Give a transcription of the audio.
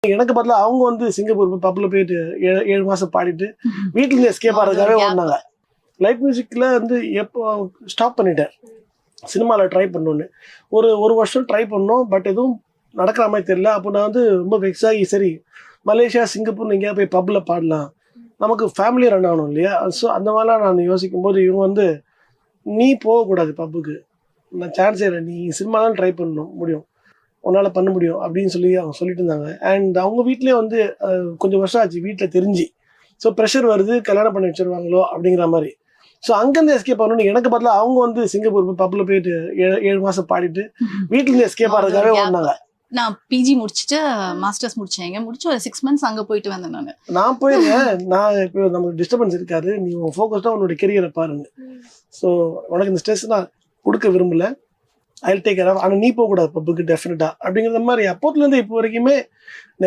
எனக்கு பதிலா அவங்க வந்து சிங்கப்பூர் பப்ல போயிட்டு 7 மாசம் பாடிட்டு வீட்டுல இருந்து எஸ்கேப் ஆகிறதுக்காகவே ஓடினாங்க. லைட் மியூசிக்ல வந்து எப்போ ஸ்டாப் பண்ணிட்டேன். சினிமாவில் ட்ரை பண்ணோன்னு ஒரு வருஷம் ட்ரை பண்ணோம். பட் எதுவும் நடக்கிற மாதிரி தெரியல. அப்போ நான் வந்து ரொம்ப வெக்ஸ் ஆகி சரி மலேசியா சிங்கப்பூர் எங்கேயா போய் பப்ல பாடலாம், நமக்கு ஃபேமிலி ரன் ஆகணும் இல்லையா? ஸோ அந்த மாதிரிலாம் நான் யோசிக்கும் போது இவங்க வந்து நீ போகக்கூடாது பப்புக்கு, நான் சான்ஸே இல்லை, நீ சினிமாலாம் ட்ரை பண்ணணும் முடியும், உன்னால் பண்ண முடியும் அப்படின்னு சொல்லி அவங்க சொல்லிட்டு இருந்தாங்க. அண்ட் அவங்க வீட்லேயே வந்து கொஞ்சம் வருஷம் ஆச்சு வீட்டில் தெரிஞ்சு. ஸோ ப்ரெஷர் வருது, கல்யாணம் பண்ணி வச்சிருவாங்களோ அப்படிங்கிற மாதிரி. ஸோ அங்கேருந்து எஸ்கேப் பண்ணணும்னு எனக்கு பதிலாக அவங்க வந்து சிங்கப்பூர் பப்ல போயிட்டு 7 மாசம் பாடிட்டு வீட்டிலேருந்து எஸ்கேப் ஆகிறதுக்காகவே ஓடினாங்க. நான் பிஜி முடிச்சுட்டு மாஸ்டர்ஸ் முடிச்சேன். முடிச்சு ஒரு 6 months அங்கே போயிட்டு வந்தேன். நான் போயிருக்கேன். நான் இப்போ நமக்கு டிஸ்டர்பன்ஸ் இருக்காது, நீ ஃபோக்கஸ்டாக உன்னோட கெரியரை பாருங்க. ஸோ உனக்கு இந்த ஸ்ட்ரெஸ் நான் கொடுக்க விரும்பல, I will take care of. ஆனால் நீ போகக்கூடாது பப்புக்கு டெஃபினட்டாக அப்படிங்கிற மாதிரி அப்போத்துலேருந்து இப்போ வரைக்குமே